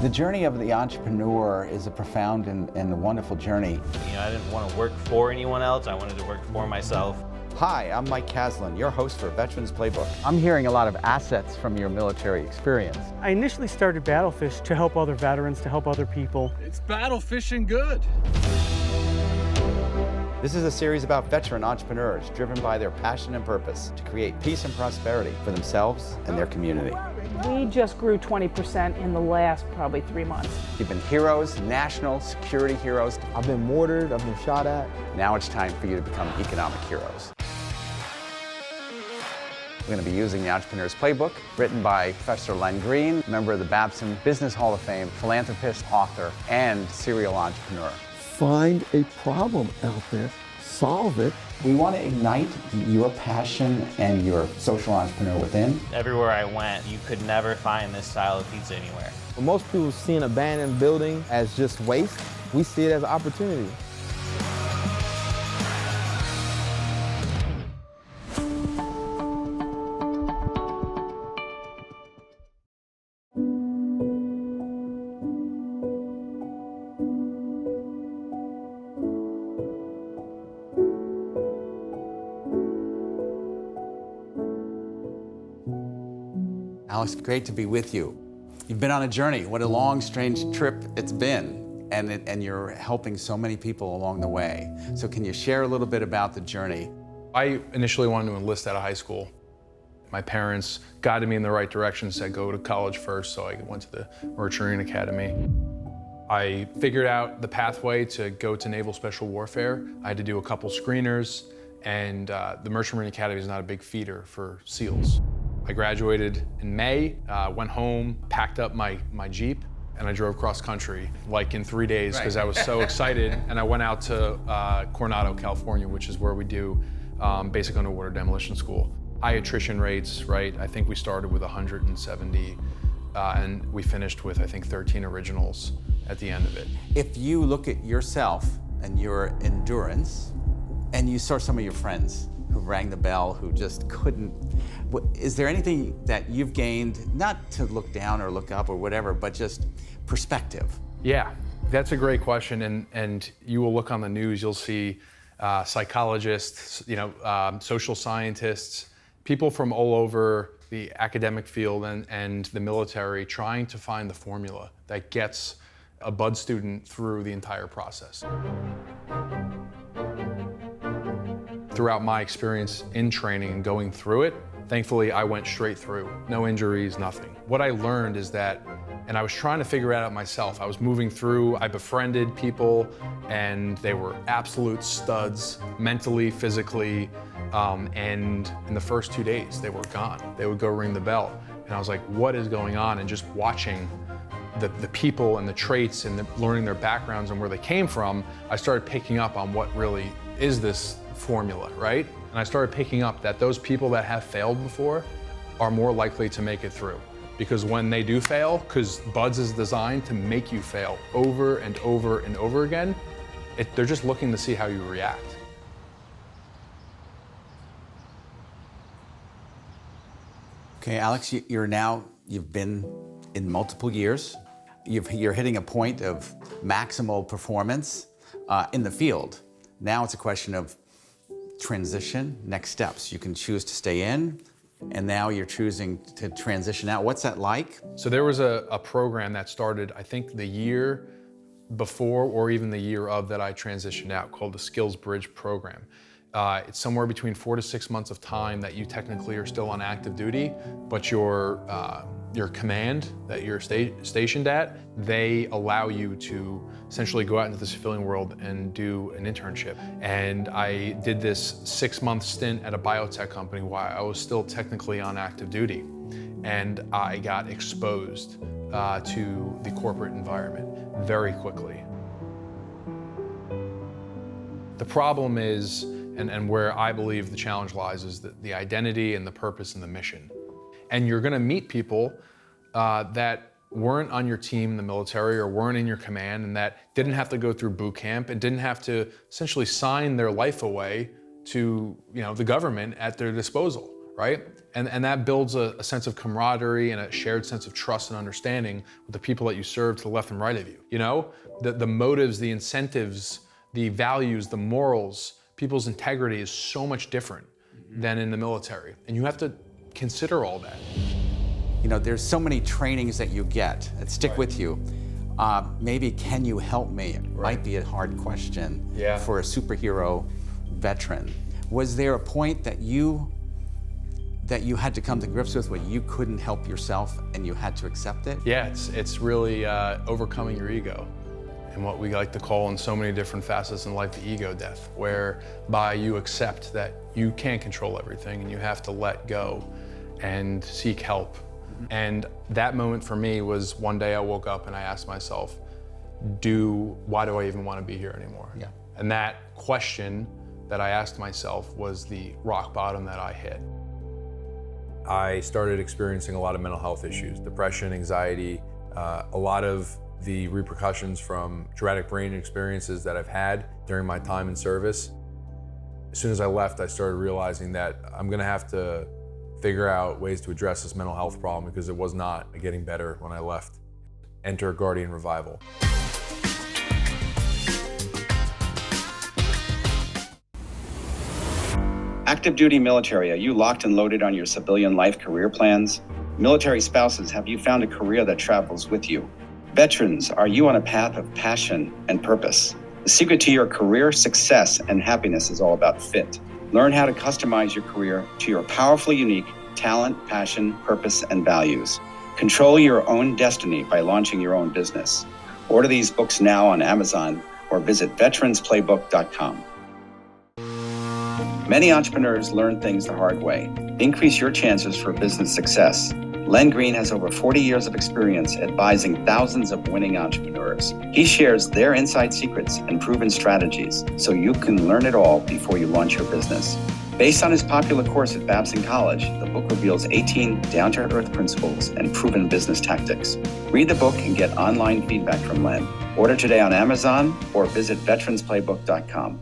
The journey of the entrepreneur is a profound and a wonderful journey. You know, I didn't want to work for anyone else. I wanted to work for myself. Hi, I'm Mike Caslin, your host for Veterans Playbook. I'm hearing a lot of assets from your military experience. I initially started Battlefish to help other veterans, to help other people. It's battle fishing good. This is a series about veteran entrepreneurs driven by their passion and purpose to create peace and prosperity for themselves and their community. We just grew 20% in the last probably 3 months. You've been heroes, national security heroes. I've been mortared, I've been shot at. Now it's time for you to become economic heroes. We're going to be using the Entrepreneur's Playbook, written by Professor Len Green, member of the Babson Business Hall of Fame, philanthropist, author, and serial entrepreneur. Find a problem out there, solve it. We want to ignite your passion and your social entrepreneur within. Everywhere I went, you could never find this style of pizza anywhere. When most people see an abandoned building as just waste, we see it as an opportunity. Alex, great to be with you. You've been on a journey. What a long, strange trip it's been. And you're helping so many people along the way. So can you share a little bit about the journey? I initially wanted to enlist out of high school. My parents guided me in the right direction, said go to college first, so I went to the Merchant Marine Academy. I figured out the pathway to go to Naval Special Warfare. I had to do a couple screeners, and the Merchant Marine Academy is not a big feeder for SEALs. I graduated in May, went home, packed up my Jeep, and I drove cross country like in 3 days because I was so excited. And I went out to Coronado, California, which is where we do basic underwater demolition school. High attrition rates, right? I think we started with 170 and we finished with, I think, 13 originals at the end of it. If you look at yourself and your endurance, and you saw some of your friends who rang the bell, who just couldn't, is there anything that you've gained, not to look down or look up or whatever, but just perspective? Yeah, that's a great question. And you will look on the news, you'll see psychologists, social scientists, people from all over the academic field and the military trying to find the formula that gets a bud student through the entire process. Throughout my experience in training and going through it, thankfully I went straight through. No injuries, nothing. What I learned is that, and I was trying to figure it out myself, I was moving through, I befriended people, and they were absolute studs, mentally, physically, and in the first 2 days, they were gone. They would go ring the bell. And I was like, what is going on? And just watching the people and the traits and learning their backgrounds and where they came from, I started picking up on what really is this formula, right? And I started picking up that those people that have failed before are more likely to make it through. Because when they do fail, because BUDS is designed to make you fail over and over and over again, they're just looking to see how you react. Okay, Alex, you've been in multiple years. You're hitting a point of maximal performance in the field. Now it's a question of transition, next steps. You can choose to stay in, and now you're choosing to transition out. What's that like? So there was a program that started, I think, the year before or even the year of that I transitioned out, called the Skills Bridge Program. It's somewhere between 4 to 6 months of time that you technically are still on active duty, but your command that you're stationed at, they allow you to essentially go out into the civilian world and do an internship. And I did this 6-month stint at a biotech company while I was still technically on active duty. And I got exposed to the corporate environment very quickly. The problem is, and where I believe the challenge lies, is the identity and the purpose and the mission. And you're gonna meet people that weren't on your team in the military or weren't in your command and that didn't have to go through boot camp and didn't have to essentially sign their life away to the government at their disposal, right? And that builds a sense of camaraderie and a shared sense of trust and understanding with the people that you serve to the left and right of you. You know, the motives, the incentives, the values, the morals, people's integrity is so much different than in the military. And you have to consider all that. You know, there's so many trainings that you get that stick with you. Maybe can you help me? It might be a hard question for a superhero veteran. Was there a point that you had to come to grips with where you couldn't help yourself and you had to accept it? Yeah, it's really overcoming your ego, and what we like to call in so many different facets in life the ego death, whereby you accept that you can't control everything and you have to let go and seek help. And that moment for me was one day I woke up and I asked myself, why do I even want to be here anymore? Yeah. And that question that I asked myself was the rock bottom that I hit. I started experiencing a lot of mental health issues, depression, anxiety, a lot of the repercussions from traumatic brain experiences that I've had during my time in service. As soon as I left, I started realizing that I'm gonna have to figure out ways to address this mental health problem because it was not getting better when I left. Enter Guardian Revival. Active duty military, are you locked and loaded on your civilian life career plans? Military spouses, have you found a career that travels with you? Veterans, are you on a path of passion and purpose? The secret to your career success and happiness is all about fit. Learn how to customize your career to your powerfully unique talent, passion, purpose, and values. Control your own destiny by launching your own business. Order these books now on Amazon or visit veteransplaybook.com. Many entrepreneurs learn things the hard way. Increase your chances for business success. Len Green has over 40 years of experience advising thousands of winning entrepreneurs. He shares their inside secrets and proven strategies so you can learn it all before you launch your business. Based on his popular course at Babson College, the book reveals 18 down-to-earth principles and proven business tactics. Read the book and get online feedback from Len. Order today on Amazon or visit veteransplaybook.com.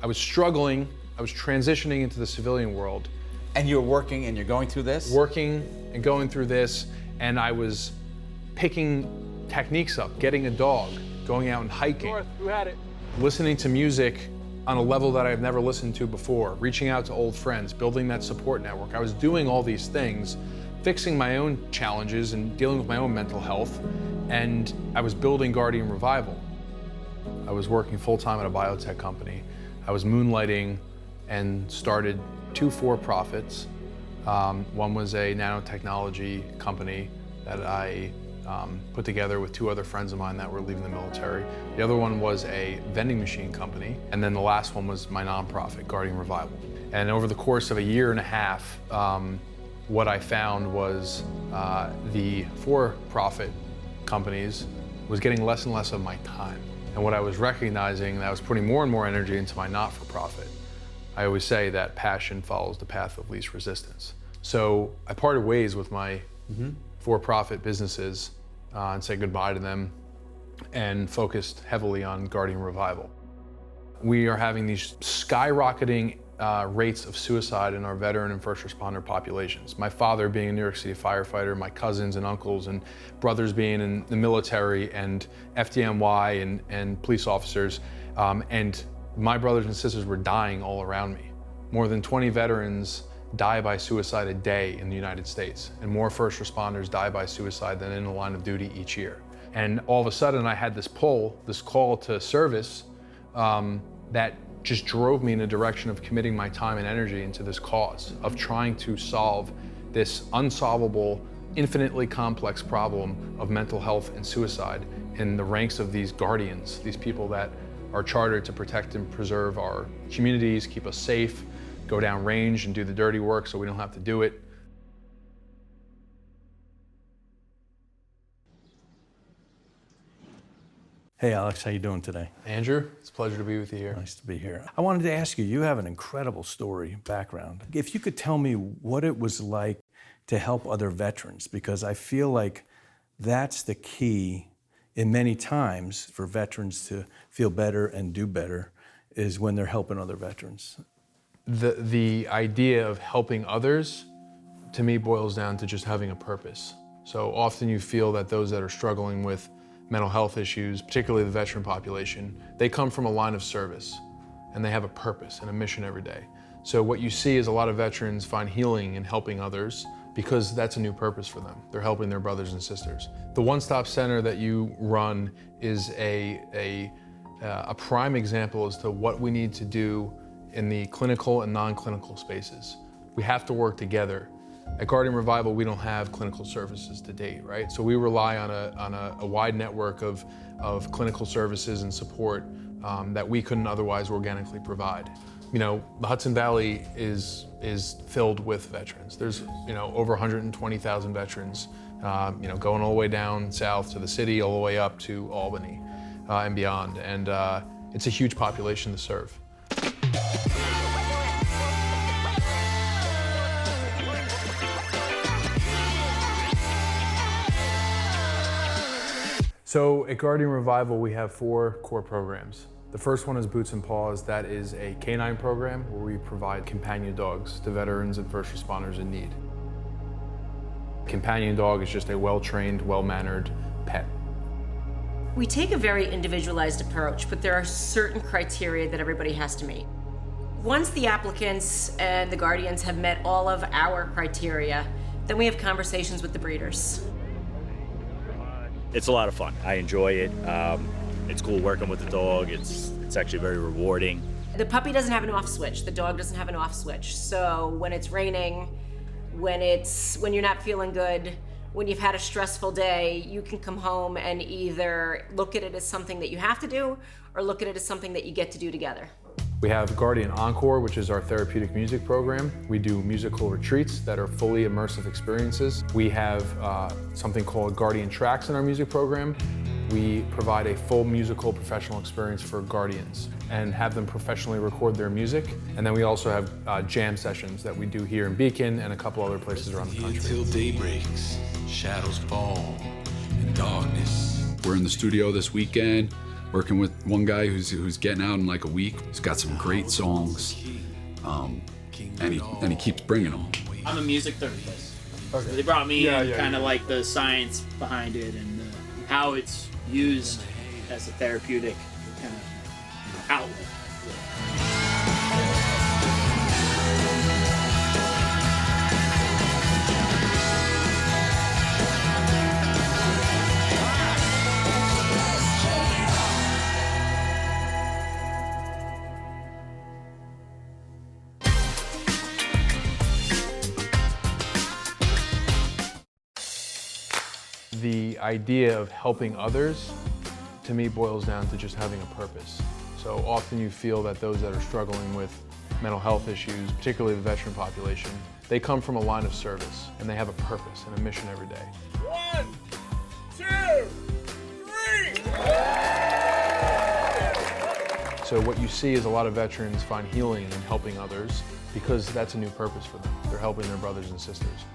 I was struggling, I was transitioning into the civilian world. And you're working and you're going through this? Working and going through this, and I was picking techniques up, getting a dog, going out and hiking. North, who had it? Listening to music on a level that I've never listened to before, reaching out to old friends, building that support network. I was doing all these things, fixing my own challenges and dealing with my own mental health, and I was building Guardian Revival. I was working full-time at a biotech company. I was moonlighting and started 2 for-profits. One was a nanotechnology company that I put together with 2 other friends of mine that were leaving the military. The other one was a vending machine company. And then the last one was my nonprofit, Guardian Revival. And over the course of a year and a half, what I found was the for-profit companies was getting less and less of my time. And what I was recognizing, that I was putting more and more energy into my not-for-profit. I always say that passion follows the path of least resistance. So I parted ways with my for-profit businesses and said goodbye to them and focused heavily on Guardian Revival. We are having these skyrocketing rates of suicide in our veteran and first responder populations. My father being a New York City firefighter, my cousins and uncles and brothers being in the military and FDNY and police officers, and my brothers and sisters were dying all around me. More than 20 veterans die by suicide a day in the United States, and more first responders die by suicide than in the line of duty each year. And all of a sudden I had this pull, this call to service that just drove me in a direction of committing my time and energy into this cause of trying to solve this unsolvable, infinitely complex problem of mental health and suicide in the ranks of these guardians, these people that are chartered to protect and preserve our communities, keep us safe, go down range and do the dirty work so we don't have to do it. Hey Alex, how you doing today? Andrew, it's a pleasure to be with you here. Nice to be here. I wanted to ask you, you have an incredible story, background. If you could tell me what it was like to help other veterans, because I feel like that's the key in many times for veterans to feel better and do better, is when they're helping other veterans. The idea of helping others, to me, boils down to just having a purpose. So often you feel that those that are struggling with mental health issues, particularly the veteran population, they come from a line of service and they have a purpose and a mission every day. So what you see is a lot of veterans find healing in helping others because that's a new purpose for them. They're helping their brothers and sisters. The one-stop center that you run is a prime example as to what we need to do in the clinical and non-clinical spaces. We have to work together. At Guardian Revival, we don't have clinical services to date, right? So we rely on a wide network of clinical services and support that we couldn't otherwise organically provide. You know, the Hudson Valley is filled with veterans. There's, you know, over 120,000 veterans, you know, going all the way down south to the city, all the way up to Albany and beyond. And it's a huge population to serve. So at Guardian Revival, we have 4 core programs. The first one is Boots and Paws. That is a canine program where we provide companion dogs to veterans and first responders in need. Companion dog is just a well-trained, well-mannered pet. We take a very individualized approach, but there are certain criteria that everybody has to meet. Once the applicants and the guardians have met all of our criteria, then we have conversations with the breeders. It's a lot of fun. I enjoy it. It's cool working with the dog. It's actually very rewarding. The puppy doesn't have an off switch. The dog doesn't have an off switch. So when it's raining, when you're not feeling good, when you've had a stressful day, you can come home and either look at it as something that you have to do or look at it as something that you get to do together. We have Guardian Encore, which is our therapeutic music program. We do musical retreats that are fully immersive experiences. We have something called Guardian Tracks in our music program. We provide a full musical professional experience for guardians and have them professionally record their music. And then we also have jam sessions that we do here in Beacon and a couple other places around the country. Until day breaks, shadows fall, and darkness. We're in the studio this weekend, working with one guy who's getting out in like a week. He's got some great songs, and he keeps bringing them. I'm a music therapist. Okay. So they brought me in, kind of like the science behind it and how it's used as a therapeutic kind of outlet. The idea of helping others, to me, boils down to just having a purpose. So often you feel that those that are struggling with mental health issues, particularly the veteran population, they come from a line of service and they have a purpose and a mission every day. 1, 2, 3! So what you see is a lot of veterans find healing in helping others because that's a new purpose for them. They're helping their brothers and sisters.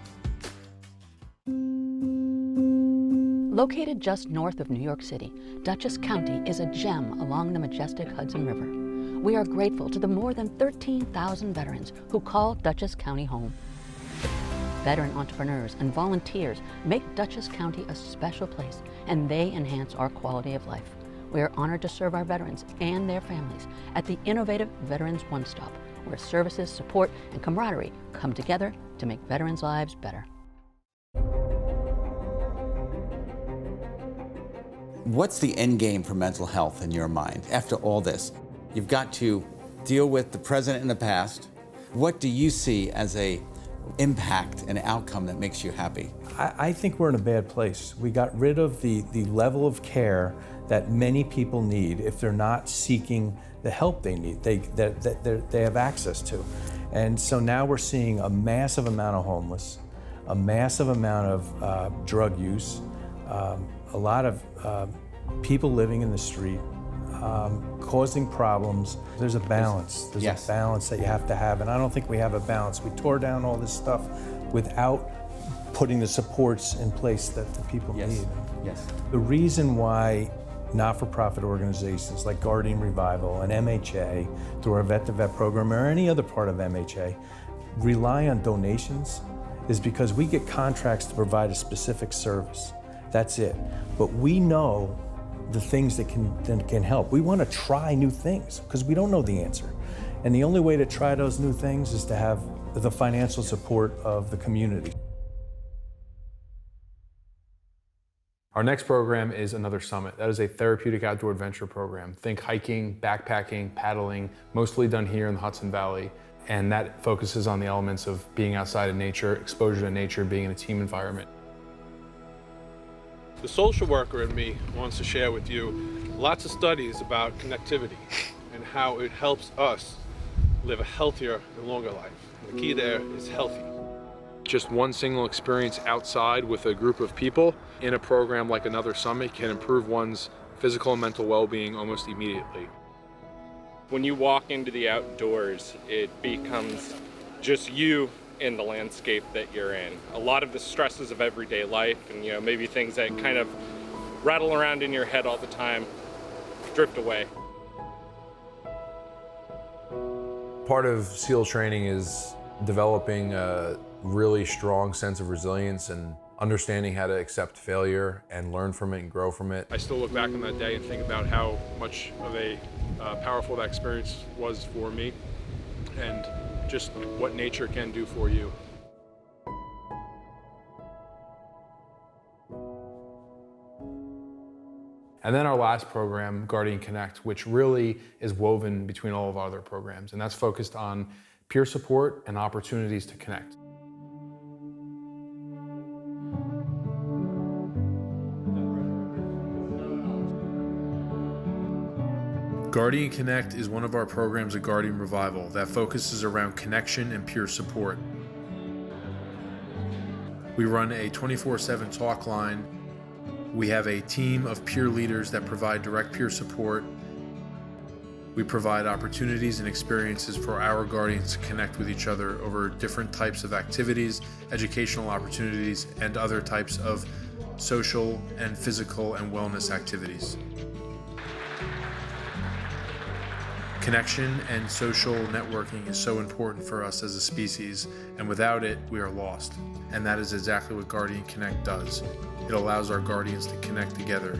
Located just north of New York City, Dutchess County is a gem along the majestic Hudson River. We are grateful to the more than 13,000 veterans who call Dutchess County home. Veteran entrepreneurs and volunteers make Dutchess County a special place, and they enhance our quality of life. We are honored to serve our veterans and their families at the innovative Veterans One Stop, where services, support, and camaraderie come together to make veterans' lives better. What's the end game for mental health in your mind after all this? You've got to deal with the present and the past. What do you see as a impact and outcome that makes you happy? I think we're in a bad place. We got rid of the level of care that many people need if they're not seeking the help they need, they have access to. And so now we're seeing a massive amount of homeless, a massive amount of drug use, a lot of people living in the street, causing problems. There's a balance. There's a balance that you have to have, and I don't think we have a balance. We tore down all this stuff without putting the supports in place that the people need. Yes. The reason why not-for-profit organizations like Guardian Revival and MHA, through our Vet-to-Vet program or any other part of MHA, rely on donations is because we get contracts to provide a specific service. That's it. But we know the things that can help. We want to try new things because we don't know the answer. And the only way to try those new things is to have the financial support of the community. Our next program is Another Summit. That is a therapeutic outdoor adventure program. Think hiking, backpacking, paddling, mostly done here in the Hudson Valley. And that focuses on the elements of being outside in nature, exposure to nature, being in a team environment. The social worker in me wants to share with you lots of studies about connectivity and how it helps us live a healthier and longer life. The key there is healthy. Just one single experience outside with a group of people in a program like Another Summit can improve one's physical and mental well-being almost immediately. When you walk into the outdoors, it becomes just you in the landscape that you're in. A lot of the stresses of everyday life and maybe things that kind of rattle around in your head all the time drift away. Part of SEAL training is developing a really strong sense of resilience and understanding how to accept failure and learn from it and grow from it. I still look back on that day and think about how much of a powerful that experience was for me and just what nature can do for you. And then our last program, Guardian Connect, which really is woven between all of our other programs, and that's focused on peer support and opportunities to connect. Guardian Connect is one of our programs at Guardian Revival that focuses around connection and peer support. We run a 24/7 talk line. We have a team of peer leaders that provide direct peer support. We provide opportunities and experiences for our Guardians to connect with each other over different types of activities, educational opportunities, and other types of social and physical and wellness activities. Connection and social networking is so important for us as a species, and without it, we are lost. And that is exactly what Guardian Connect does. It allows our Guardians to connect together.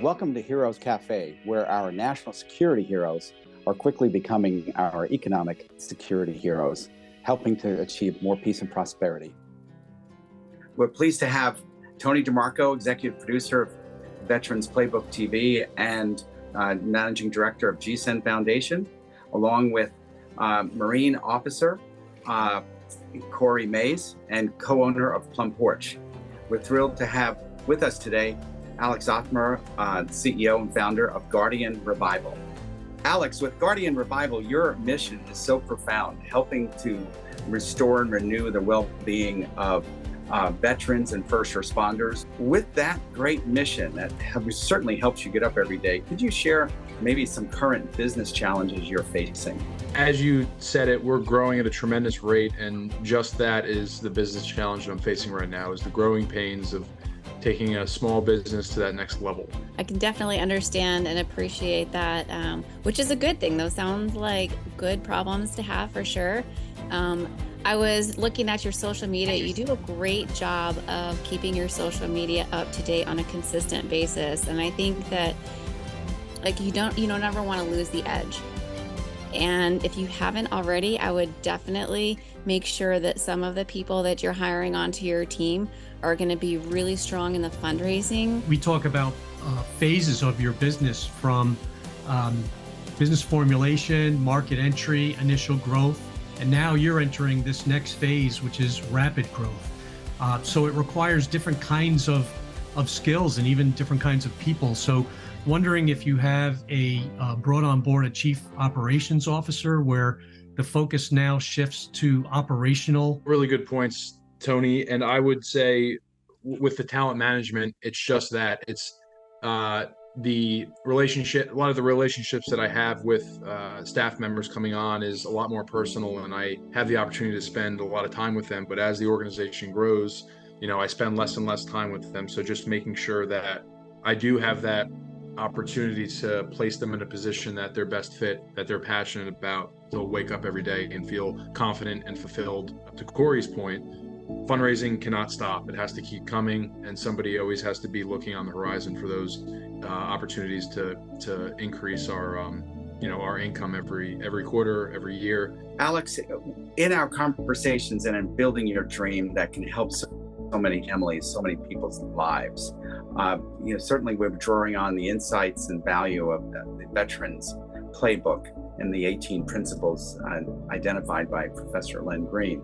Welcome to Heroes Cafe, where our national security heroes are quickly becoming our economic security heroes, helping to achieve more peace and prosperity. We're pleased to have Tony DeMarco, executive producer of Veterans Playbook TV and managing director of GSEN Foundation, along with Marine Officer Corey Mays and co-owner of Plum Porch. We're thrilled to have with us today Alex Othmer, CEO and founder of Guardian Revival. Alex, with Guardian Revival, your mission is so profound, helping to restore and renew the well-being of veterans and first responders. With that great mission that certainly helps you get up every day, could you share maybe some current business challenges you're facing? As you said it, we're growing at a tremendous rate, and just that is the business challenge that I'm facing right now, is the growing pains of taking a small business to that next level. I can definitely understand and appreciate that, which is a good thing. Those sound like good problems to have for sure. I was looking at your social media. You do a great job of keeping your social media up to date on a consistent basis. And I think that you don't ever want to lose the edge. And if you haven't already, I would definitely make sure that some of the people that you're hiring onto your team are going to be really strong in the fundraising. We talk about phases of your business, from business formulation, market entry, initial growth, and now you're entering this next phase, which is rapid growth. So it requires different kinds of of skills and even different kinds of people. So wondering if you have brought on board a chief operations officer where the focus now shifts to operational. Really good points, Tony. And I would say with the talent management, it's just that. It's the relationship, a lot of the relationships that I have with staff members coming on is a lot more personal, and I have the opportunity to spend a lot of time with them. But as the organization grows, I spend less and less time with them. So just making sure that I do have that opportunity to place them in a position that they're best fit, that they're passionate about. They'll wake up every day and feel confident and fulfilled. To Corey's point, fundraising cannot stop. It has to keep coming, and somebody always has to be looking on the horizon for those opportunities to increase our our income every quarter, every year. Alex, in our conversations and in building your dream that can help so many families, so many people's lives, certainly we're drawing on the insights and value of the Veterans Playbook and the 18 principles identified by Professor Len Green.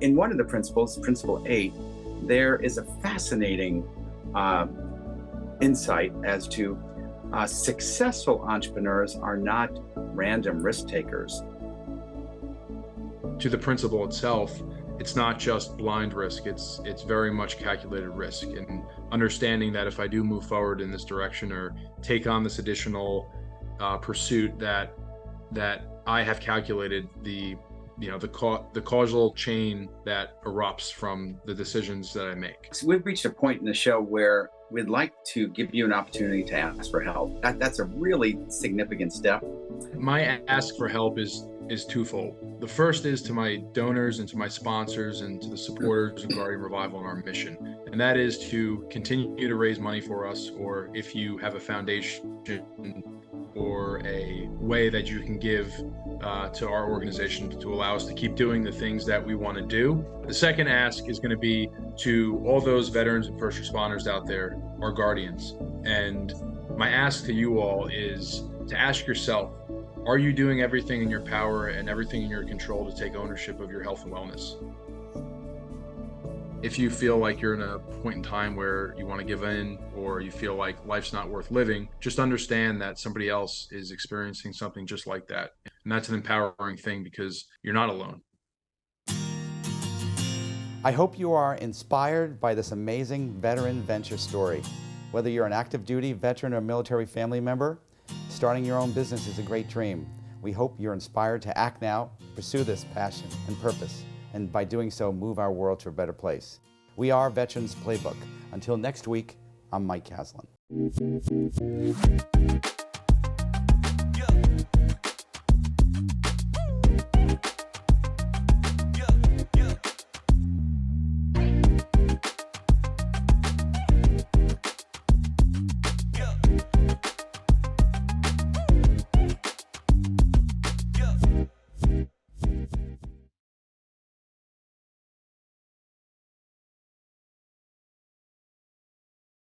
In one of the principles, Principle 8, there is a fascinating insight as to successful entrepreneurs are not random risk takers. To the principle itself, it's not just blind risk, it's very much calculated risk, and understanding that if I do move forward in this direction or take on this additional pursuit, that I have calculated the causal chain that erupts from the decisions that I make. So we've reached a point in the show where we'd like to give you an opportunity to ask for help. That's a really significant step. My ask for help is twofold. The first is to my donors and to my sponsors and to the supporters of Guardian Revival and our mission. And that is to continue to raise money for us, or if you have a foundation or a way that you can give to our organization to allow us to keep doing the things that we want to do. The second ask is going to be to all those veterans and first responders out there, our guardians. And my ask to you all is to ask yourself, are you doing everything in your power and everything in your control to take ownership of your health and wellness? If you feel like you're in a point in time where you want to give in, or you feel like life's not worth living, just understand that somebody else is experiencing something just like that. And that's an empowering thing because you're not alone. I hope you are inspired by this amazing veteran venture story. Whether you're an active duty veteran or military family member, starting your own business is a great dream. We hope you're inspired to act now, pursue this passion and purpose, and by doing so, move our world to a better place. We are Veterans Playbook. Until next week, I'm Mike Caslin.